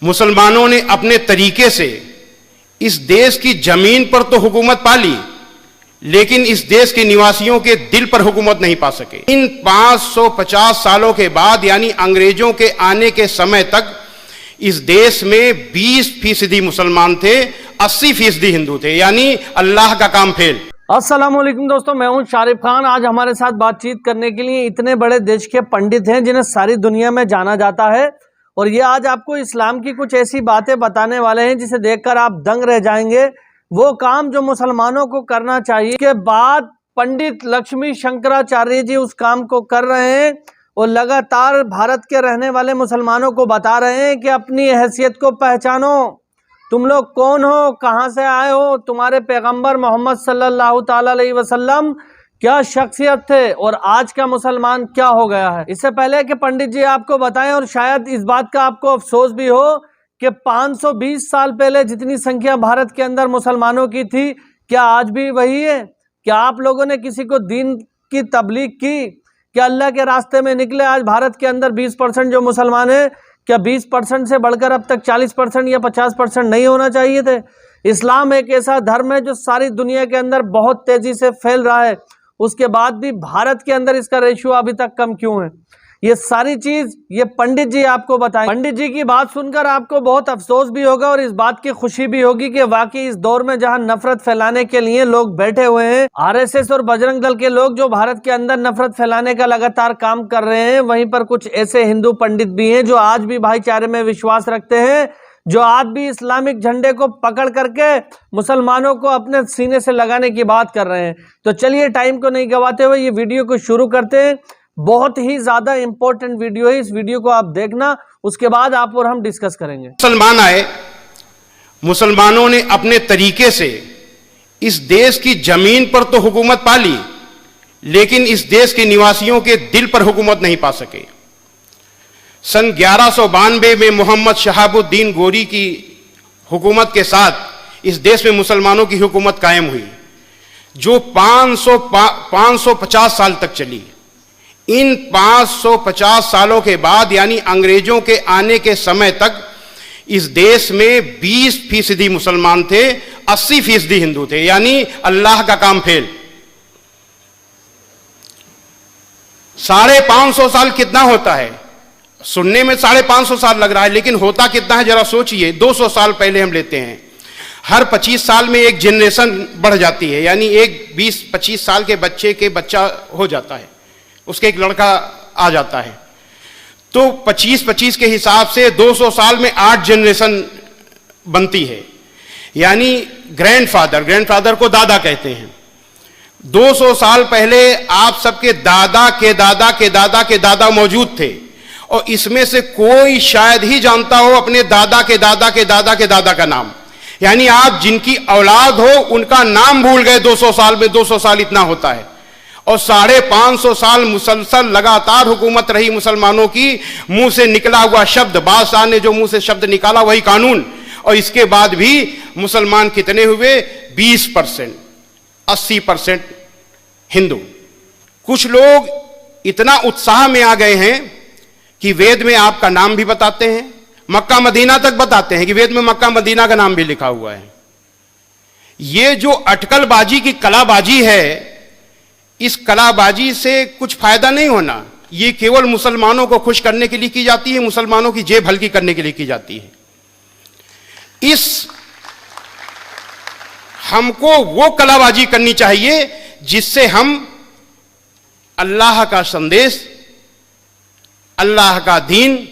मुसलमानों ने अपने तरीके से इस देश की जमीन पर तो हुकूमत पा ली, लेकिन इस देश के निवासियों के दिल पर हुकूमत नहीं पा सके। इन 550 सालों के बाद यानी अंग्रेजों के आने के समय तक इस देश में 20% मुसलमान थे, 80% हिंदू थे, यानी अल्लाह का काम फेल। अस्सलाम वालेकुम दोस्तों, मैं हूं शारिफ खान। आज हमारे साथ बातचीत करने के लिए इतने बड़े देश के पंडित हैं जिन्हें सारी दुनिया में जाना जाता है, और ये आज आपको इस्लाम की कुछ ऐसी बातें बताने वाले हैं जिसे देखकर आप दंग रह जाएंगे। वो काम जो मुसलमानों को करना चाहिए के बाद पंडित लक्ष्मी शंकराचार्य जी उस काम को कर रहे हैं, और लगातार भारत के रहने वाले मुसलमानों को बता रहे हैं कि अपनी हैसियत को पहचानो, तुम लोग कौन हो, कहाँ से आए हो, तुम्हारे पैगंबर मोहम्मद सल्लल्लाहु ताला अलैहि वसल्लम क्या शख्सियत थे और आज का मुसलमान क्या हो गया है। इससे पहले कि पंडित जी आपको बताएं, और शायद इस बात का आपको अफसोस भी हो कि 520 साल पहले जितनी संख्या भारत के अंदर मुसलमानों की थी, क्या आज भी वही है? क्या आप लोगों ने किसी को दीन की तबलीग की? क्या अल्लाह के रास्ते में निकले? आज भारत के अंदर 20% जो मुसलमान है, क्या 20% से बढ़कर अब तक 40% या 50% नहीं होना चाहिए थे? इस्लाम एक ऐसा धर्म है जो सारी दुनिया के अंदर बहुत तेजी से फैल रहा है, उसके बाद भी भारत के अंदर इसका रेशियो अभी तक कम क्यों है? ये सारी चीज ये पंडित जी आपको बताएं। पंडित जी की बात सुनकर आपको बहुत अफसोस भी होगा और इस बात की खुशी भी होगी कि वाकई इस दौर में जहां नफरत फैलाने के लिए लोग बैठे हुए हैं, आरएसएस और बजरंग दल के लोग जो भारत के अंदर नफरत फैलाने का लगातार काम कर रहे हैं, वहीं पर कुछ ऐसे हिंदू पंडित भी हैं जो आज भी भाईचारे में विश्वास रखते हैं, जो आज भी इस्लामिक झंडे को पकड़ करके मुसलमानों को अपने सीने से लगाने की बात कर रहे हैं। तो चलिए टाइम को नहीं गवाते हुए ये वीडियो को शुरू करते हैं। बहुत ही ज्यादा इंपॉर्टेंट वीडियो है, इस वीडियो को आप देखना, उसके बाद आप और हम डिस्कस करेंगे। मुसलमान आए, मुसलमानों ने अपने तरीके से इस देश की जमीन पर तो हुकूमत पा ली, लेकिन इस देश के निवासियों के दिल पर हुकूमत नहीं पा सके। सन 1192 में मोहम्मद शहाबुद्दीन गोरी की हुकूमत के साथ इस देश में मुसलमानों की हुकूमत कायम हुई, जो 550 साल तक चली। इन 550 सालों के बाद यानी अंग्रेजों के आने के समय तक इस देश में 20% मुसलमान थे, 80% हिंदू थे, यानी अल्लाह का काम फेल। 550 साल कितना होता है? सुनने में 550 साल लग रहा है, लेकिन होता कितना है जरा सोचिए। 200 साल पहले हम लेते हैं। हर 25 साल में एक जनरेशन बढ़ जाती है, यानी एक 20-25 साल के बच्चे के बच्चा हो जाता है, उसके एक लड़का आ जाता है। तो 25-25 के हिसाब से 200 साल में 8 जनरेशन बनती है, यानी ग्रैंडफादर को दादा कहते हैं। 200 साल पहले आप सबके दादा के दादा के दादा के दादा मौजूद थे, और इसमें से कोई शायद ही जानता हो अपने दादा के दादा के दादा के दादा का नाम, यानी आप जिनकी औलाद हो उनका नाम भूल गए 200 साल में। 200 साल इतना होता है, और 550 साल मुसलसल लगातार हुकूमत रही मुसलमानों की। मुंह से निकला हुआ शब्द, बादशाह ने जो मुंह से शब्द निकाला वही कानून, और इसके बाद भी मुसलमान कितने हुए? 20%, 80% हिंदू। कुछ लोग इतना उत्साह में आ गए हैं कि वेद में आपका नाम भी बताते हैं, मक्का मदीना तक बताते हैं कि वेद में मक्का मदीना का नाम भी लिखा हुआ है। ये जो अटकलबाजी की कलाबाजी है, इस कलाबाजी से कुछ फायदा नहीं होना। ये केवल मुसलमानों को खुश करने के लिए की जाती है, मुसलमानों की जेब हल्की करने के लिए की जाती है। हमको वो कलाबाजी करनी चाहिए जिससे हम अल्लाह का संदेश, अल्लाह का दीन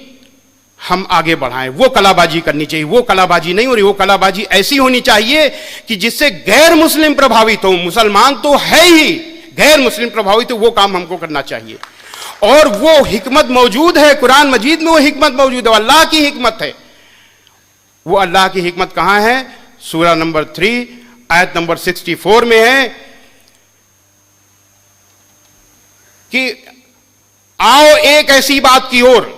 हम आगे बढ़ाएं। वो कलाबाजी करनी चाहिए। वो कलाबाजी नहीं हो रही। वो कलाबाजी ऐसी होनी चाहिए कि जिससे गैर मुस्लिम प्रभावित हो। मुसलमान तो है ही, गैर मुस्लिम प्रभावित हो, वो काम हमको करना चाहिए। और वो हिकमत मौजूद है कुरान मजीद में, वो हिकमत मौजूद है, अल्लाह की हिकमत है। वो अल्लाह की हिकमत कहां है? सूरा नंबर 3 आयत नंबर 64 में है कि आओ एक ऐसी बात की ओर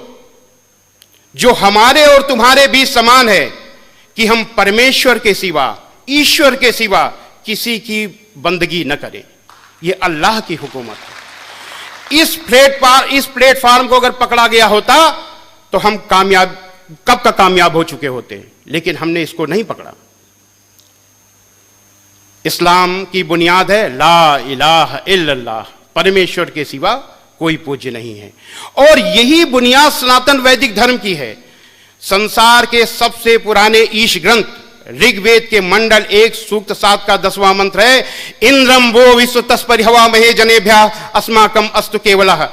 जो हमारे और तुम्हारे बीच समान है कि हम परमेश्वर के सिवा, ईश्वर के सिवा किसी की बंदगी न करें। यह अल्लाह की हुकूमत है। इस प्लेटफार्म को अगर पकड़ा गया होता तो हम कामयाब कब का कामयाब हो चुके होते हैं, लेकिन हमने इसको नहीं पकड़ा। इस्लाम की बुनियाद है ला इलाहा इल्लल्लाह, परमेश्वर के सिवा कोई पूज्य नहीं है, और यही बुनियाद सनातन वैदिक धर्म की है। संसार के सबसे पुराने ईश ग्रंथ ऋग्वेद के मंडल 1 सूक्त 7 का 10वां मंत्र है, इंद्रम वो विश्व तस्परि हवा महे जनेभ्या अस्माकम अस्तु केवलः।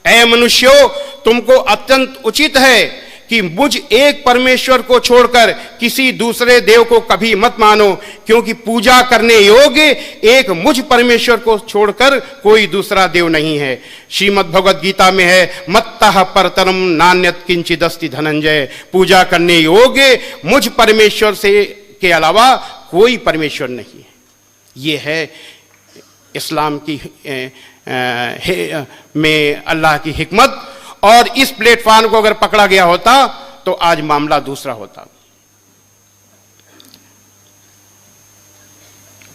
ऐ मनुष्यों, तुमको अत्यंत उचित है कि मुझ एक परमेश्वर को छोड़कर किसी दूसरे देव को कभी मत मानो, क्योंकि पूजा करने योग्य एक मुझ परमेश्वर को छोड़कर कोई दूसरा देव नहीं है। श्रीमद् भगवद गीता में है, मत्तः परतरम नान्यत किंचिदस्ति धनंजय, पूजा करने योग्य मुझ परमेश्वर से के अलावा कोई परमेश्वर नहीं है। ये है इस्लाम की में अल्लाह की हिकमत, और इस प्लेटफॉर्म को अगर पकड़ा गया होता तो आज मामला दूसरा होता।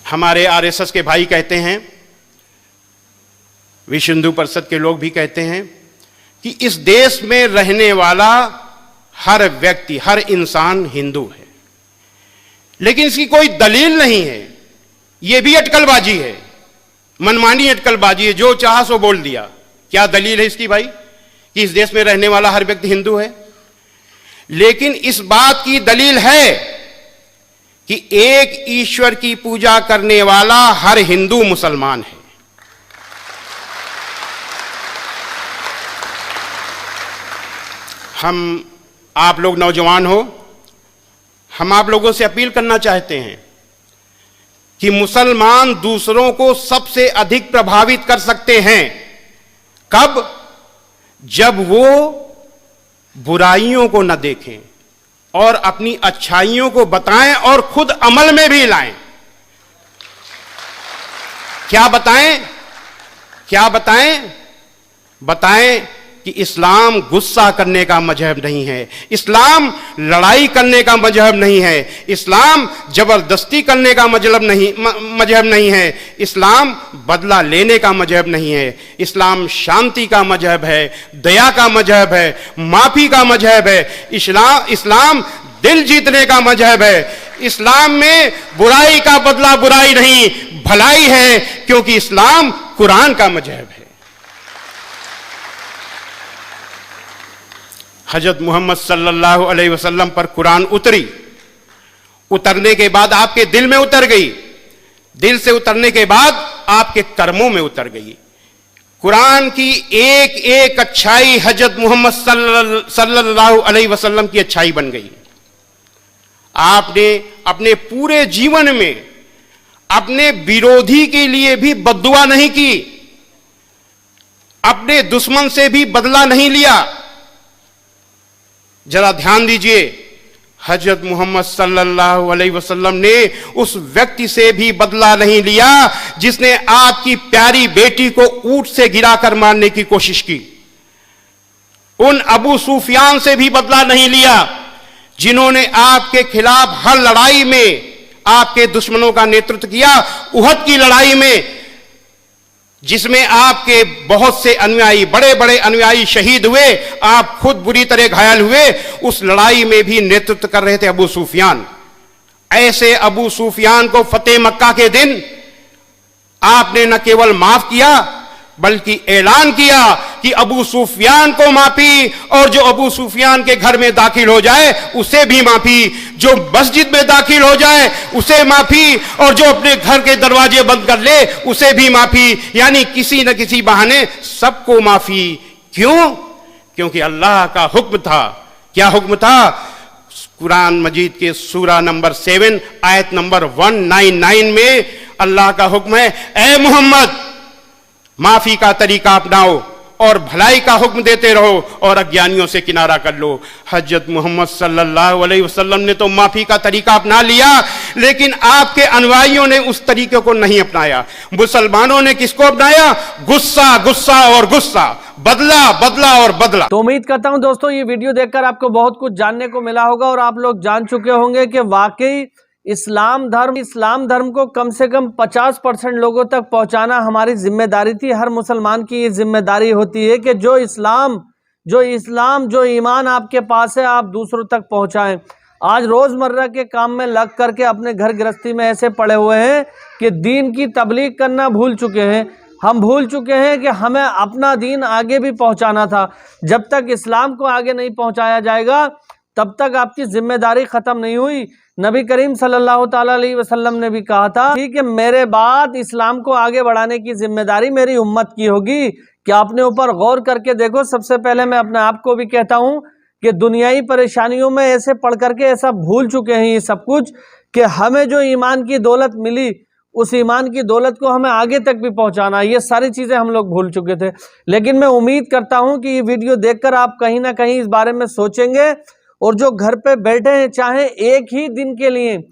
हमारे आरएसएस के भाई कहते हैं, विश्व हिंदू परिषद के लोग भी कहते हैं कि इस देश में रहने वाला हर व्यक्ति, हर इंसान हिंदू है, लेकिन इसकी कोई दलील नहीं है। यह भी अटकलबाजी है, मनमानी अटकलबाजी है, जो चाहा सो बोल दिया। क्या दलील है इसकी भाई कि इस देश में रहने वाला हर व्यक्ति हिंदू है? लेकिन इस बात की दलील है कि एक ईश्वर की पूजा करने वाला हर हिंदू मुसलमान है। हम आप लोग नौजवान हो, हम आप लोगों से अपील करना चाहते हैं कि मुसलमान दूसरों को सबसे अधिक प्रभावित कर सकते हैं। कब? जब वो बुराइयों को न देखें और अपनी अच्छाइयों को बताएं और खुद अमल में भी लाएं। क्या बताएं? क्या बताएं? बताएं कि इस्लाम गुस्सा करने का मजहब नहीं है, इस्लाम लड़ाई करने का मजहब नहीं है, इस्लाम जबरदस्ती करने का मजहब नहीं है, इस्लाम बदला लेने का मजहब नहीं है, इस्लाम शांति का मजहब है, दया का मजहब है, माफी का मजहब है, इस्लाम दिल जीतने का मजहब है। इस्लाम में बुराई का बदला बुराई नहीं, भलाई है, क्योंकि इस्लाम कुरान का मजहब है। हजरत मोहम्मद सल्लल्लाहु अलैहि वसल्लम पर कुरान उतरी, उतरने के बाद आपके दिल में उतर गई, दिल से उतरने के बाद आपके कर्मों में उतर गई। कुरान की एक एक अच्छाई हजरत मोहम्मद सल्लल्लाहु अलैहि वसल्लम की अच्छाई बन गई। आपने अपने पूरे जीवन में अपने विरोधी के लिए भी बद्दुआ नहीं की, अपने दुश्मन से भी बदला नहीं लिया। जरा ध्यान दीजिए, हजरत मोहम्मद सल्लल्लाहु अलैहि वसल्लम ने उस व्यक्ति से भी बदला नहीं लिया जिसने आपकी प्यारी बेटी को ऊंट से गिराकर मारने की कोशिश की। उन अबू सुफियान से भी बदला नहीं लिया जिन्होंने आपके खिलाफ हर लड़ाई में आपके दुश्मनों का नेतृत्व किया। उहद की लड़ाई में जिसमें आपके बहुत से अनुयायी, बड़े बड़े अनुयायी शहीद हुए, आप खुद बुरी तरह घायल हुए, उस लड़ाई में भी नेतृत्व कर रहे थे अबू सुफियान। ऐसे अबू सुफियान को फतेह मक्का के दिन आपने न केवल माफ किया बल्कि ऐलान किया कि अबू सुफियान को माफी, और जो अबू सुफियान के घर में दाखिल हो जाए उसे भी माफी, जो मस्जिद में दाखिल हो जाए उसे माफी, और जो अपने घर के दरवाजे बंद कर ले उसे भी माफी। यानी किसी न किसी बहाने सबको माफी। क्यों? क्योंकि अल्लाह का हुक्म था। क्या हुक्म था? कुरान मजीद के सूरा नंबर 7 आयत नंबर 199 में अल्लाह का हुक्म है, ऐ मोहम्मद माफी का तरीका अपनाओ और भलाई का हुक्म देते रहो और अज्ञानियों से किनारा कर लो। हजरत मोहम्मद सल्लल्लाहु अलैहि वसल्लम ने तो माफी का तरीका अपना लिया, लेकिन आपके अनुयायियों ने उस तरीके को नहीं अपनाया। मुसलमानों ने किसको अपनाया? गुस्सा, गुस्सा और गुस्सा, बदला, बदला और बदला। तो उम्मीद करता हूं दोस्तों ये वीडियो देखकर आपको बहुत कुछ जानने को मिला होगा और आप लोग जान चुके होंगे कि वाकई इस्लाम धर्म को कम से कम 50% लोगों तक पहुंचाना हमारी जिम्मेदारी थी। हर मुसलमान की ये जिम्मेदारी होती है कि जो इस्लाम जो इस्लाम, जो ईमान आपके पास है, आप दूसरों तक पहुंचाएं। आज रोजमर्रा के काम में लग करके अपने घर गृहस्थी में ऐसे पड़े हुए हैं कि दीन की तबलीग करना भूल चुके हैं। हम भूल चुके हैं कि हमें अपना दीन आगे भी पहुंचाना था। जब तक इस्लाम को आगे नहीं पहुंचाया जाएगा तब तक आपकी जिम्मेदारी खत्म नहीं हुई। नबी करीम सल्लल्लाहु ताला अलैहि वसल्लम ने भी कहा था कि मेरे बाद इस्लाम को आगे बढ़ाने की जिम्मेदारी मेरी उम्मत की होगी। क्या अपने ऊपर गौर करके देखो। सबसे पहले मैं अपने आप को भी कहता हूं कि दुनियाई परेशानियों में ऐसे पढ़ करके ऐसा भूल चुके हैं ये सब कुछ कि हमें जो ईमान की दौलत मिली उस ईमान की दौलत को हमें आगे तक भी पहुंचाना, ये सारी चीजें हम लोग भूल चुके थे। लेकिन मैं उम्मीद करता हूं कि ये वीडियो देखकर आप कहीं ना कहीं इस बारे में सोचेंगे और जो घर पे बैठे हैं, चाहे एक ही दिन के लिए,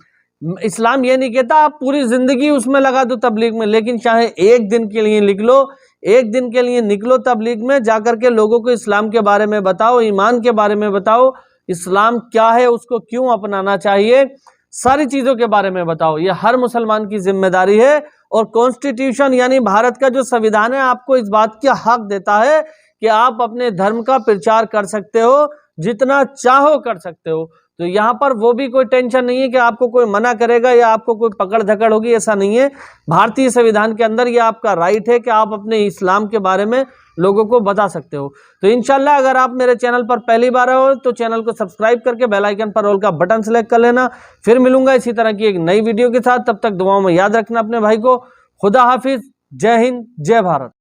इस्लाम ये नहीं कहता आप पूरी जिंदगी उसमें लगा दो तबलीग में, लेकिन चाहे एक दिन के लिए लिख लो, एक दिन के लिए निकलो तबलीग में, जाकर के लोगों को इस्लाम के बारे में बताओ, ईमान के बारे में बताओ, इस्लाम क्या है, उसको क्यों अपनाना चाहिए, सारी चीजों के बारे में बताओ। ये हर मुसलमान की जिम्मेदारी है। और कॉन्स्टिट्यूशन यानी भारत का जो संविधान है आपको इस बात का हक देता है कि आप अपने धर्म का प्रचार कर सकते हो, जितना चाहो कर सकते हो। तो यहाँ पर वो भी कोई टेंशन नहीं है कि आपको कोई मना करेगा या आपको कोई पकड़ धकड़ होगी, ऐसा नहीं है। भारतीय संविधान के अंदर ये आपका राइट है कि आप अपने इस्लाम के बारे में लोगों को बता सकते हो। तो इंशाल्लाह अगर आप मेरे चैनल पर पहली बार हो तो चैनल को सब्सक्राइब करके बेल आइकन पर ऑल का बटन सेलेक्ट कर लेना। फिर मिलूंगा इसी तरह की एक नई वीडियो के साथ। तब तक दुआओं में याद रखना अपने भाई को। खुदा हाफिज। जय हिंद, जय भारत।